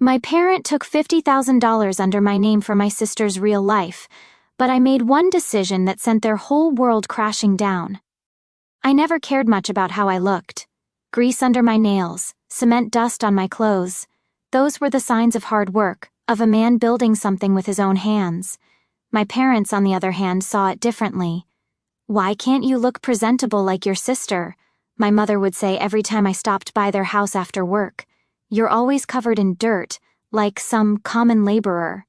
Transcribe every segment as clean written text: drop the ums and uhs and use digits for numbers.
My parent took $50,000 under my name for my sister's real life, but I made one decision that sent their whole world crashing down. I never cared much about how I looked. Grease under my nails, cement dust on my clothes. Those were the signs of hard work, of a man building something with his own hands. My parents, on the other hand, saw it differently. "Why can't you look presentable like your sister?" my mother would say every time I stopped by their house after work. "You're always covered in dirt, like some common laborer."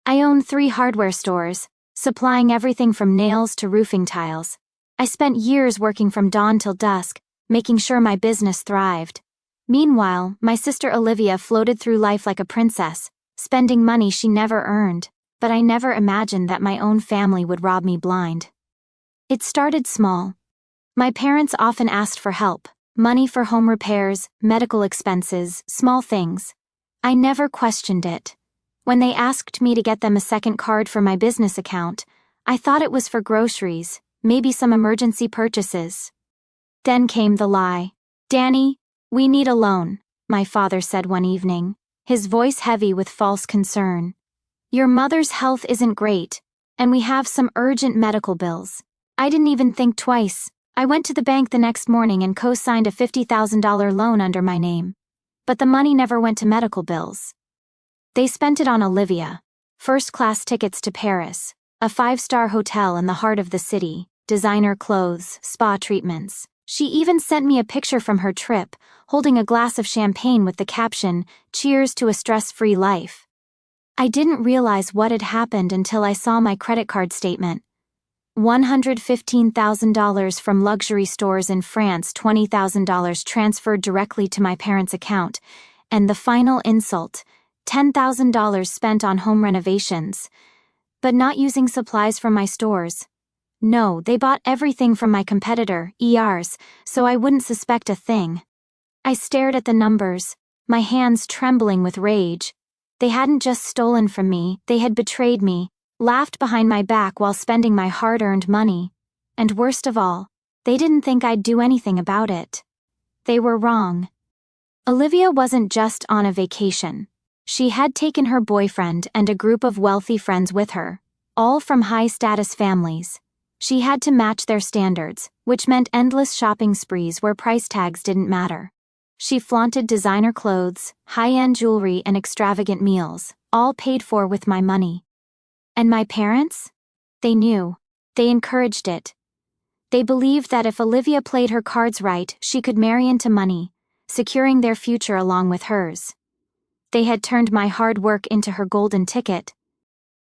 I own 3 hardware stores, supplying everything from nails to roofing tiles. I spent years working from dawn till dusk, making sure my business thrived. Meanwhile, my sister Olivia floated through life like a princess, spending money she never earned, but I never imagined that my own family would rob me blind. It started small. My parents often asked for help. Money for home repairs, medical expenses, small things. I never questioned it. When they asked me to get them a second card for my business account, I thought it was for groceries, maybe some emergency purchases. Then came the lie. "Danny, we need a loan," my father said one evening, his voice heavy with false concern. "Your mother's health isn't great, and we have some urgent medical bills." I didn't even think twice. I went to the bank the next morning and co-signed a $50,000 loan under my name. But the money never went to medical bills. They spent it on Olivia. First-class tickets to Paris, a 5-star hotel in the heart of the city, designer clothes, spa treatments. She even sent me a picture from her trip, holding a glass of champagne with the caption, "Cheers to a stress-free life." I didn't realize what had happened until I saw my credit card statement. $115,000 from luxury stores in France, $20,000 transferred directly to my parents' account, and the final insult, $10,000 spent on home renovations. But not using supplies from my stores. No, they bought everything from my competitor, ER's, so I wouldn't suspect a thing. I stared at the numbers, my hands trembling with rage. They hadn't just stolen from me, they had betrayed me, laughed behind my back while spending my hard-earned money. And worst of all, they didn't think I'd do anything about it. They were wrong. Olivia wasn't just on a vacation. She had taken her boyfriend and a group of wealthy friends with her, all from high-status families. She had to match their standards, which meant endless shopping sprees where price tags didn't matter. She flaunted designer clothes, high-end jewelry, and extravagant meals, all paid for with my money. And my parents? They knew. They encouraged it. They believed that if Olivia played her cards right, she could marry into money, securing their future along with hers. They had turned my hard work into her golden ticket.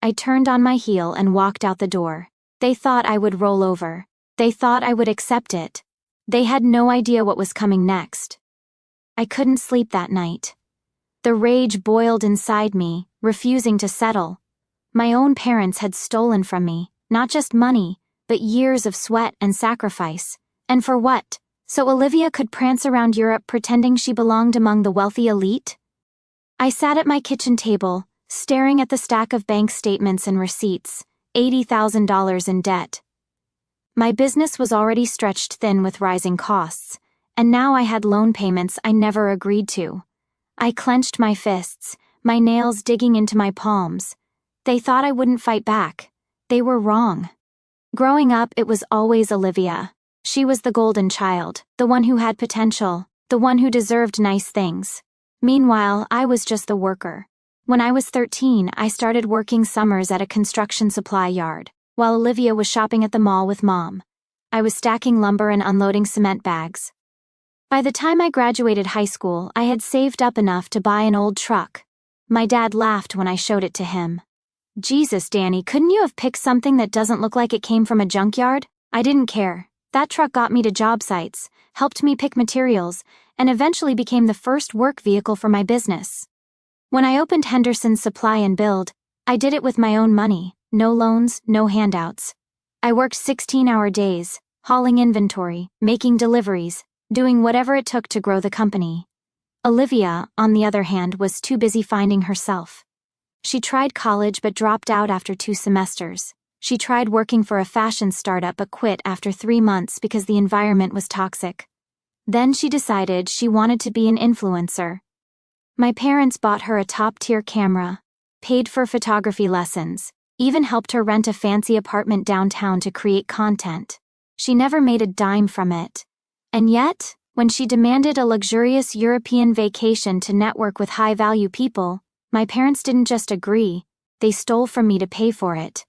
I turned on my heel and walked out the door. They thought I would roll over. They thought I would accept it. They had no idea what was coming next. I couldn't sleep that night. The rage boiled inside me, refusing to settle. My own parents had stolen from me, not just money, but years of sweat and sacrifice. And for what? So Olivia could prance around Europe pretending she belonged among the wealthy elite? I sat at my kitchen table, staring at the stack of bank statements and receipts, $80,000 in debt. My business was already stretched thin with rising costs, and now I had loan payments I never agreed to. I clenched my fists, my nails digging into my palms. They thought I wouldn't fight back. They were wrong. Growing up, it was always Olivia. She was the golden child, the one who had potential, the one who deserved nice things. Meanwhile, I was just the worker. When I was 13, I started working summers at a construction supply yard, while Olivia was shopping at the mall with Mom. I was stacking lumber and unloading cement bags. By the time I graduated high school, I had saved up enough to buy an old truck. My dad laughed when I showed it to him. "Jesus, Danny, couldn't you have picked something that doesn't look like it came from a junkyard?" I didn't care. That truck got me to job sites, helped me pick materials, and eventually became the first work vehicle for my business. When I opened Henderson's Supply and Build, I did it with my own money, no loans, no handouts. I worked 16-hour days, hauling inventory, making deliveries, doing whatever it took to grow the company. Olivia, on the other hand, was too busy finding herself. She tried college but dropped out after 2 semesters. She tried working for a fashion startup but quit after 3 months because the environment was toxic. Then she decided she wanted to be an influencer. My parents bought her a top-tier camera, paid for photography lessons, even helped her rent a fancy apartment downtown to create content. She never made a dime from it. And yet, when she demanded a luxurious European vacation to network with high-value people, my parents didn't just agree, they stole from me to pay for it.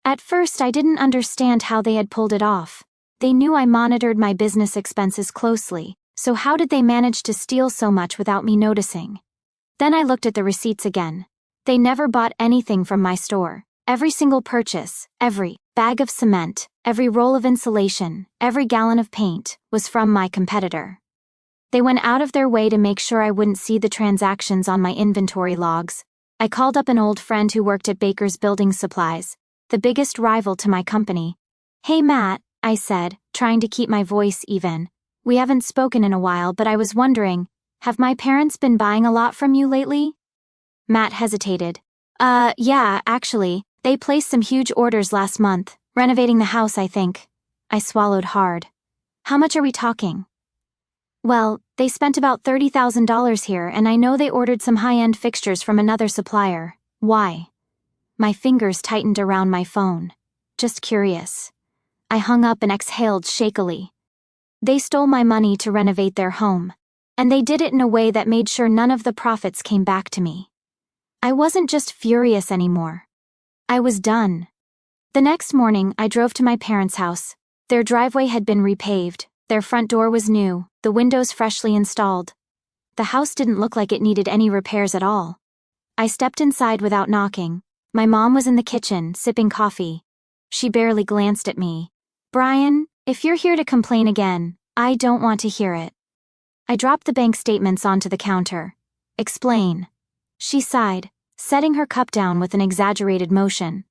At first, I didn't understand how they had pulled it off. They knew I monitored my business expenses closely, so how did they manage to steal so much without me noticing? Then I looked at the receipts again. They never bought anything from my store. Every single purchase, every bag of cement, every roll of insulation, every gallon of paint, was from my competitor. They went out of their way to make sure I wouldn't see the transactions on my inventory logs. I called up an old friend who worked at Baker's Building Supplies, the biggest rival to my company. "Hey Matt," I said, trying to keep my voice even. "We haven't spoken in a while, but I was wondering, have my parents been buying a lot from you lately?" Matt hesitated. Yeah, actually, they placed some huge orders last month, renovating the house, I think." I swallowed hard. "How much are we talking?" "Well, they spent about $30,000 here, and I know they ordered some high-end fixtures from another supplier. Why?" My fingers tightened around my phone. Just curious. I hung up and exhaled shakily. They stole my money to renovate their home, and they did it in a way that made sure none of the profits came back to me. I wasn't just furious anymore. I was done. The next morning, I drove to my parents' house. Their driveway had been repaved, their front door was new, the windows freshly installed. The house didn't look like it needed any repairs at all. I stepped inside without knocking. My mom was in the kitchen, sipping coffee. She barely glanced at me. "Brian, if you're here to complain again, I don't want to hear it." I dropped the bank statements onto the counter. "Explain." She sighed, setting her cup down with an exaggerated motion.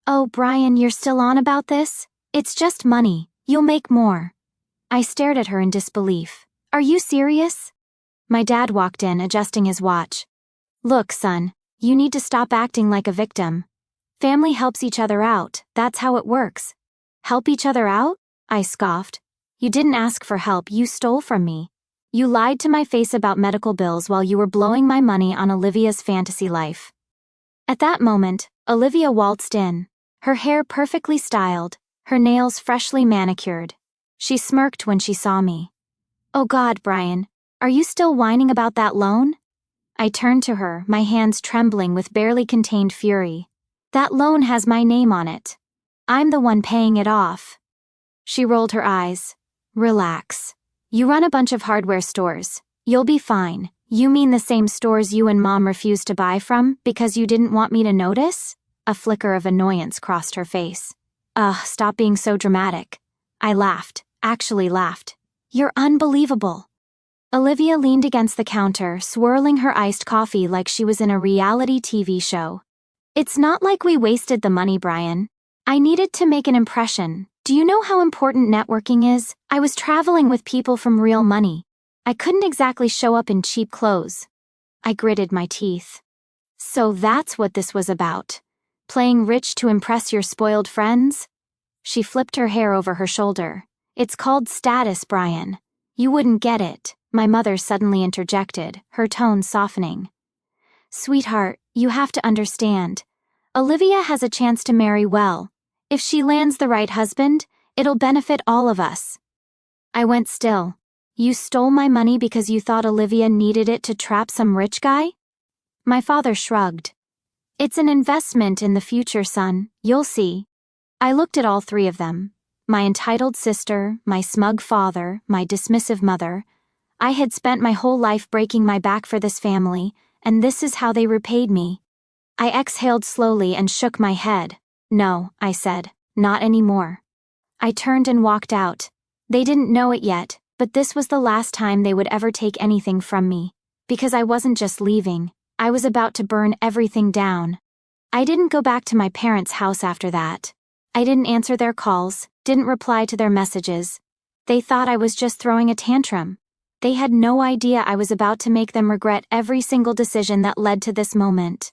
"Oh, Brian, you're still on about this? It's just money. You'll make more." I stared at her in disbelief. "Are you serious?" My dad walked in, adjusting his watch. "Look, son, you need to stop acting like a victim. Family helps each other out, that's how it works." "Help each other out?" I scoffed. "You didn't ask for help, you stole from me. You lied to my face about medical bills while you were blowing my money on Olivia's fantasy life." At that moment, Olivia waltzed in, her hair perfectly styled, her nails freshly manicured. She smirked when she saw me. "Oh God, Brian, are you still whining about that loan?" I turned to her, my hands trembling with barely contained fury. "That loan has my name on it. I'm the one paying it off." She rolled her eyes. "Relax. You run a bunch of hardware stores. You'll be fine. You mean the same stores you and Mom refused to buy from because you didn't want me to notice?" A flicker of annoyance crossed her face. "Ugh, stop being so dramatic." I laughed, actually laughed. "You're unbelievable." Olivia leaned against the counter, swirling her iced coffee like she was in a reality TV show. "It's not like we wasted the money, Brian. I needed to make an impression. Do you know how important networking is? I was traveling with people from real money. I couldn't exactly show up in cheap clothes." I gritted my teeth. "So that's what this was about. Playing rich to impress your spoiled friends?" She flipped her hair over her shoulder. "It's called status, Brian. You wouldn't get it," my mother suddenly interjected, her tone softening. "Sweetheart, you have to understand. Olivia has a chance to marry well. If she lands the right husband, it'll benefit all of us." I went still. "You stole my money because you thought Olivia needed it to trap some rich guy?" My father shrugged. "It's an investment in the future, son. You'll see." I looked at all three of them. My entitled sister, my smug father, my dismissive mother. I had spent my whole life breaking my back for this family, and this is how they repaid me. I exhaled slowly and shook my head. "No," I said, "not anymore." I turned and walked out. They didn't know it yet, but this was the last time they would ever take anything from me. Because I wasn't just leaving, I was about to burn everything down. I didn't go back to my parents' house after that. I didn't answer their calls, didn't reply to their messages. They thought I was just throwing a tantrum. They had no idea I was about to make them regret every single decision that led to this moment.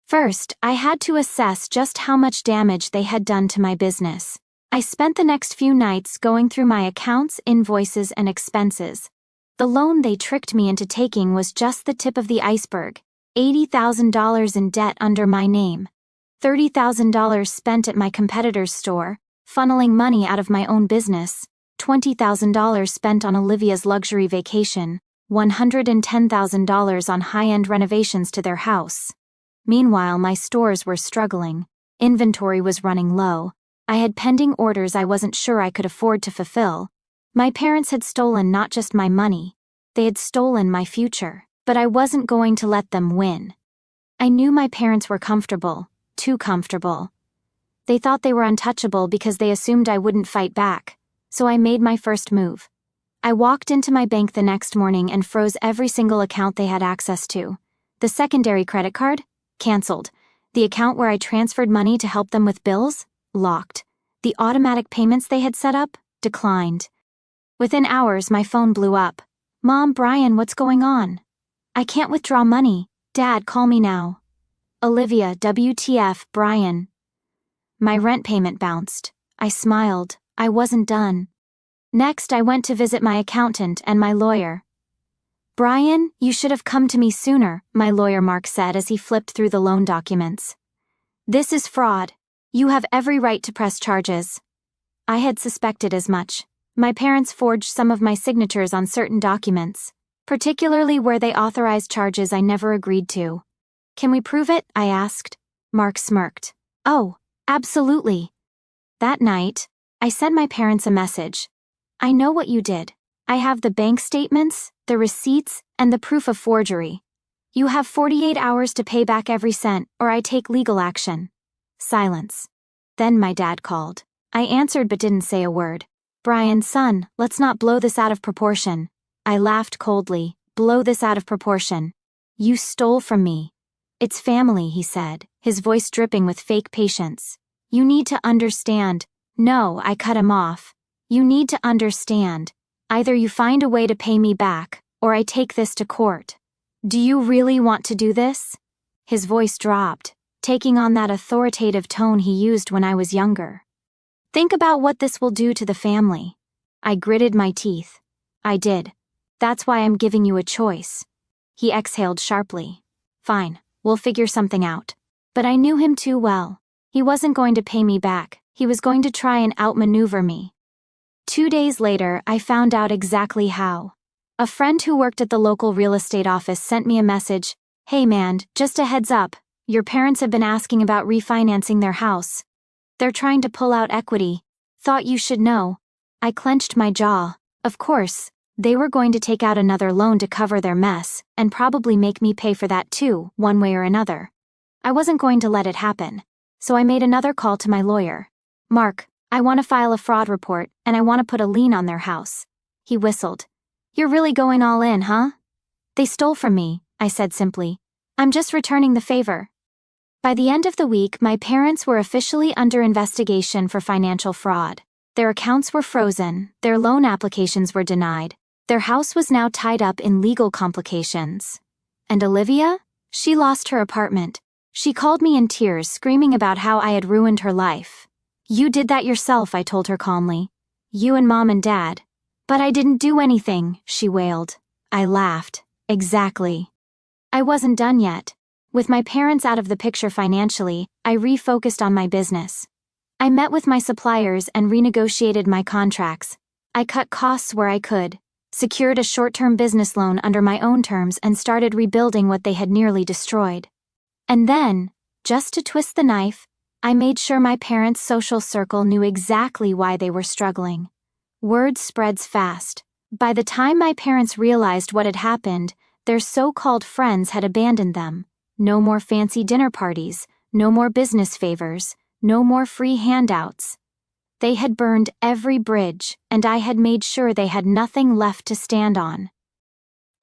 First, I had to assess just how much damage they had done to my business. I spent the next few nights going through my accounts, invoices, and expenses. The loan they tricked me into taking was just the tip of the iceberg. $80,000 in debt under my name. $30,000 spent at my competitor's store, funneling money out of my own business. $20,000 spent on Olivia's luxury vacation. $110,000 on high-end renovations to their house. Meanwhile, my stores were struggling. Inventory was running low. I had pending orders I wasn't sure I could afford to fulfill. My parents had stolen not just my money, they had stolen my future, but I wasn't going to let them win. I knew my parents were comfortable, too comfortable. They thought they were untouchable because they assumed I wouldn't fight back, so I made my first move. I walked into my bank the next morning and froze every single account they had access to. The secondary credit card? Cancelled. The account where I transferred money to help them with bills? Locked. The automatic payments they had set up? Declined. Within hours, my phone blew up. "Mom, Brian, what's going on? I can't withdraw money. Dad, call me now." "Olivia, WTF, Brian." My rent payment bounced. I smiled. I wasn't done. Next, I went to visit my accountant and my lawyer. "Brian, you should have come to me sooner," my lawyer Mark said as he flipped through the loan documents. "This is fraud. You have every right to press charges." I had suspected as much. My parents forged some of my signatures on certain documents, particularly where they authorized charges I never agreed to. "Can we prove it?" I asked. Mark smirked. "Oh, absolutely." That night, I sent my parents a message. "I know what you did. I have the bank statements, the receipts, and the proof of forgery. You have 48 hours to pay back every cent, or I take legal action." Silence. Then my dad called. I answered but didn't say a word. "Brian, son, let's not blow this out of proportion." I laughed coldly. "Blow this out of proportion. You stole from me." "It's family," he said, his voice dripping with fake patience. "You need to understand." "No," I cut him off. "You need to understand. Either you find a way to pay me back, or I take this to court." "Do you really want to do this?" His voice dropped, taking on that authoritative tone he used when I was younger. "Think about what this will do to the family." I gritted my teeth. "I did. That's why I'm giving you a choice." He exhaled sharply. "Fine, we'll figure something out." But I knew him too well. He wasn't going to pay me back. He was going to try and outmaneuver me. 2 days later, I found out exactly how. A friend who worked at the local real estate office sent me a message. "Hey man, just a heads up. Your parents have been asking about refinancing their house. They're trying to pull out equity. Thought you should know." I clenched my jaw. Of course, they were going to take out another loan to cover their mess, and probably make me pay for that too, one way or another. I wasn't going to let it happen, so I made another call to my lawyer. "Mark, I want to file a fraud report, and I want to put a lien on their house." He whistled. "You're really going all in, huh?" "They stole from me," I said simply. "I'm just returning the favor." By the end of the week, my parents were officially under investigation for financial fraud. Their accounts were frozen, their loan applications were denied, their house was now tied up in legal complications. And Olivia? She lost her apartment. She called me in tears, screaming about how I had ruined her life. "You did that yourself," I told her calmly. "You and Mom and Dad." "But I didn't do anything," she wailed. I laughed. Exactly. I wasn't done yet. With my parents out of the picture financially, I refocused on my business. I met with my suppliers and renegotiated my contracts. I cut costs where I could, secured a short-term business loan under my own terms, and started rebuilding what they had nearly destroyed. And then, just to twist the knife, I made sure my parents' social circle knew exactly why they were struggling. Word spreads fast. By the time my parents realized what had happened, their so-called friends had abandoned them. No more fancy dinner parties, no more business favors, no more free handouts. They had burned every bridge, and I had made sure they had nothing left to stand on.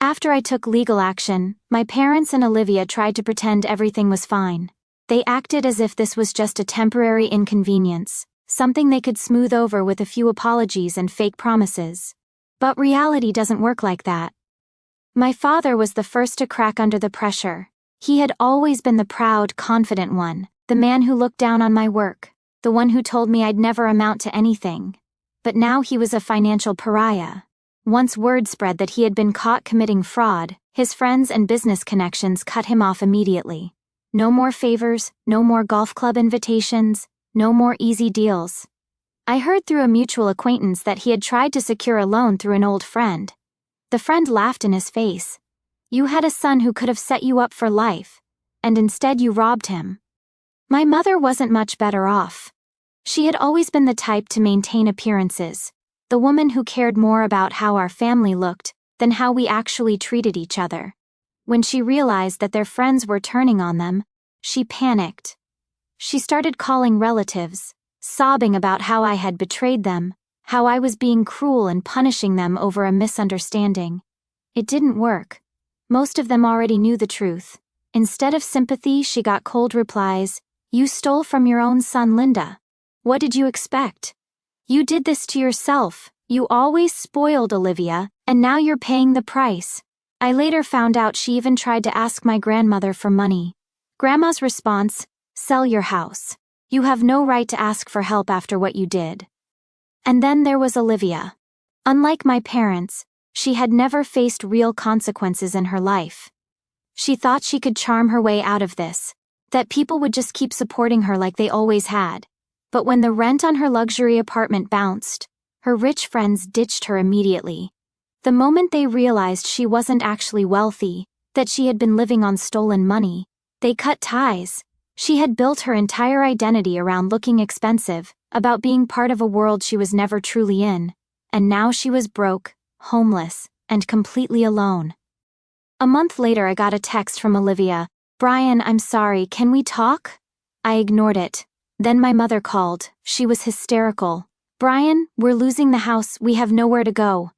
After I took legal action, my parents and Olivia tried to pretend everything was fine. They acted as if this was just a temporary inconvenience, something they could smooth over with a few apologies and fake promises. But reality doesn't work like that. My father was the first to crack under the pressure. He had always been the proud, confident one, the man who looked down on my work, the one who told me I'd never amount to anything. But now he was a financial pariah. Once word spread that he had been caught committing fraud, his friends and business connections cut him off immediately. No more favors, no more golf club invitations, no more easy deals. I heard through a mutual acquaintance that he had tried to secure a loan through an old friend. The friend laughed in his face. "You had a son who could have set you up for life, and instead you robbed him." My mother wasn't much better off. She had always been the type to maintain appearances, the woman who cared more about how our family looked than how we actually treated each other. When she realized that their friends were turning on them, she panicked. She started calling relatives, sobbing about how I had betrayed them, how I was being cruel and punishing them over a misunderstanding. It didn't work. Most of them already knew the truth. Instead of sympathy, she got cold replies. "You stole from your own son, Linda. What did you expect? You did this to yourself. You always spoiled Olivia, and now you're paying the price." I later found out she even tried to ask my grandmother for money. Grandma's response: "Sell your house. You have no right to ask for help after what you did." And then there was Olivia. Unlike my parents, she had never faced real consequences in her life. She thought she could charm her way out of this, that people would just keep supporting her like they always had. But when the rent on her luxury apartment bounced, her rich friends ditched her immediately. The moment they realized she wasn't actually wealthy, that she had been living on stolen money, they cut ties. She had built her entire identity around looking expensive, about being part of a world she was never truly in, and now she was broke, homeless, and completely alone. A month later I got a text from Olivia. "Brian, I'm sorry, can we talk?" I ignored it. Then my mother called. She was hysterical. "Brian, we're losing the house, we have nowhere to go."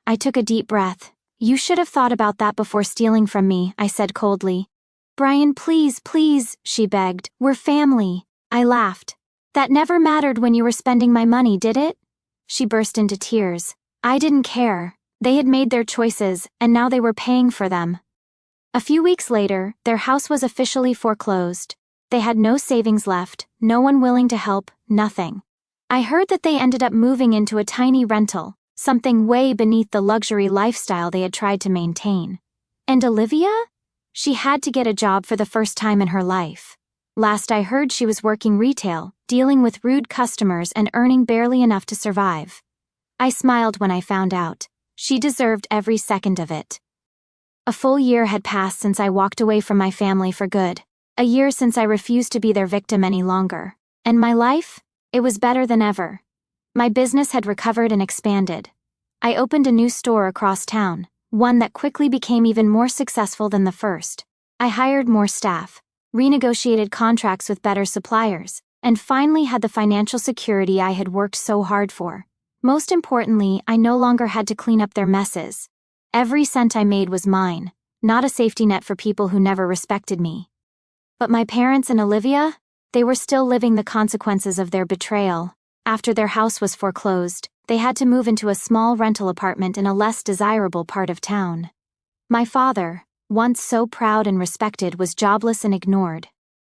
I took a deep breath. "You should have thought about that before stealing from me," I said coldly. "Brian, please, please," she begged. "We're family." I laughed. "That never mattered when you were spending my money, did it?" She burst into tears. I didn't care. They had made their choices, and now they were paying for them. A few weeks later, their house was officially foreclosed. They had no savings left, no one willing to help, nothing. I heard that they ended up moving into a tiny rental, something way beneath the luxury lifestyle they had tried to maintain. And Olivia? She had to get a job for the first time in her life. Last I heard, she was working retail, dealing with rude customers and earning barely enough to survive. I smiled when I found out. She deserved every second of it. A full year had passed since I walked away from my family for good. A year since I refused to be their victim any longer. And my life? It was better than ever. My business had recovered and expanded. I opened a new store across town, one that quickly became even more successful than the first. I hired more staff, renegotiated contracts with better suppliers, and finally had the financial security I had worked so hard for. Most importantly, I no longer had to clean up their messes. Every cent I made was mine, not a safety net for people who never respected me. But my parents and Olivia? They were still living the consequences of their betrayal. After their house was foreclosed, they had to move into a small rental apartment in a less desirable part of town. My father, once so proud and respected, was jobless and ignored.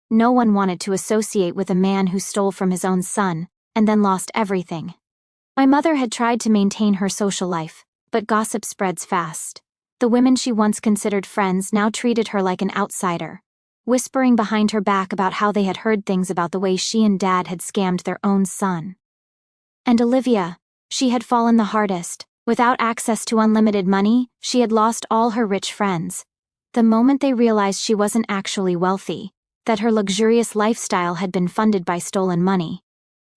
No one wanted to associate with a man who stole from his own son, and then lost everything. My mother had tried to maintain her social life, but gossip spreads fast. The women she once considered friends now treated her like an outsider, whispering behind her back about how they had heard things about the way she and Dad had scammed their own son. And Olivia, she had fallen the hardest. Without access to unlimited money, she had lost all her rich friends. The moment they realized she wasn't actually wealthy, that her luxurious lifestyle had been funded by stolen money,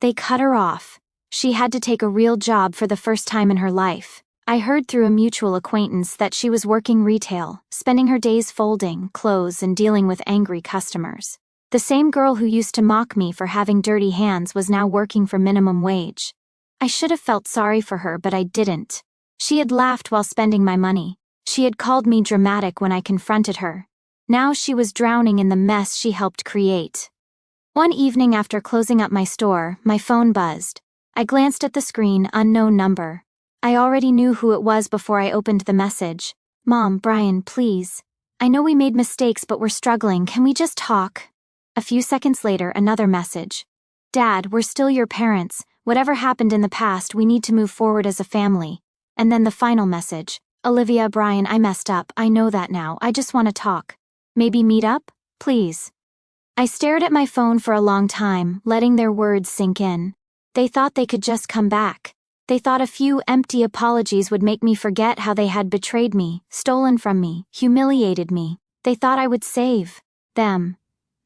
they cut her off. She had to take a real job for the first time in her life. I heard through a mutual acquaintance that she was working retail, spending her days folding clothes and dealing with angry customers. The same girl who used to mock me for having dirty hands was now working for minimum wage. I should have felt sorry for her, but I didn't. She had laughed while spending my money. She had called me dramatic when I confronted her. Now she was drowning in the mess she helped create. One evening after closing up my store, my phone buzzed. I glanced at the screen, unknown number. I already knew who it was before I opened the message. "Mom, Brian, please. I know we made mistakes, but we're struggling. Can we just talk?" A few seconds later, another message. "Dad, we're still your parents. Whatever happened in the past, we need to move forward as a family. And then the final message. Olivia, Brian, I messed up. I know that now. I just want to talk. Maybe meet up? Please. I stared at my phone for a long time, letting their words sink in. They thought they could just come back. They thought a few empty apologies would make me forget how they had betrayed me, stolen from me, humiliated me. They thought I would save them.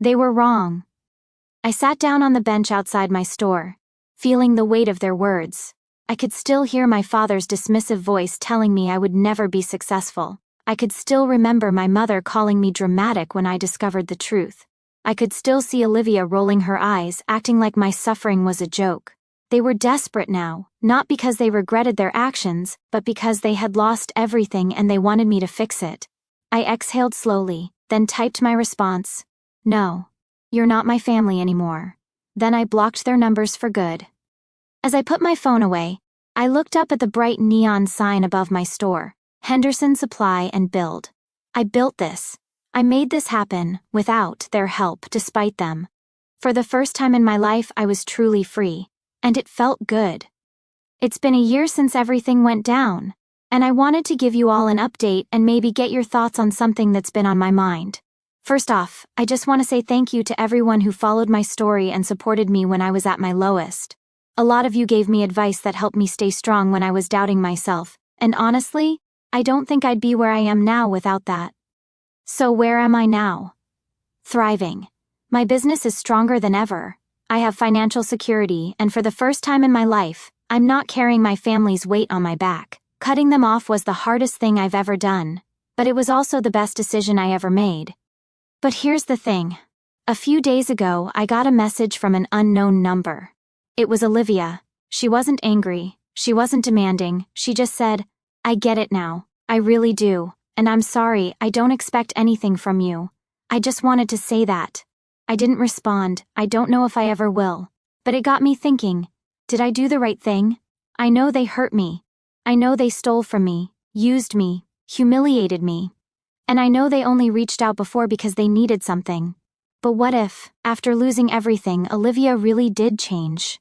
They were wrong. I sat down on the bench outside my store, feeling the weight of their words. I could still hear my father's dismissive voice telling me I would never be successful. I could still remember my mother calling me dramatic when I discovered the truth. I could still see Olivia rolling her eyes, acting like my suffering was a joke. They were desperate now, not because they regretted their actions, but because they had lost everything and they wanted me to fix it. I exhaled slowly, then typed my response. No. You're not my family anymore. Then I blocked their numbers for good. As I put my phone away, I looked up at the bright neon sign above my store, Henderson Supply and Build. I built this. I made this happen, without their help, despite them. For the first time in my life, I was truly free, and it felt good. It's been a year since everything went down, and I wanted to give you all an update and maybe get your thoughts on something that's been on my mind. First off, I just want to say thank you to everyone who followed my story and supported me when I was at my lowest. A lot of you gave me advice that helped me stay strong when I was doubting myself, and honestly, I don't think I'd be where I am now without that. So where am I now? Thriving. My business is stronger than ever. I have financial security, and for the first time in my life, I'm not carrying my family's weight on my back. Cutting them off was the hardest thing I've ever done, but it was also the best decision I ever made. But here's the thing. A few days ago, I got a message from an unknown number. It was Olivia. She wasn't angry. She wasn't demanding. She just said, I get it now. I really do. And I'm sorry, I don't expect anything from you. I just wanted to say that. I didn't respond. I don't know if I ever will. But it got me thinking, did I do the right thing? I know they hurt me. I know they stole from me, used me, humiliated me. And I know they only reached out before because they needed something. But what if, after losing everything, Olivia really did change?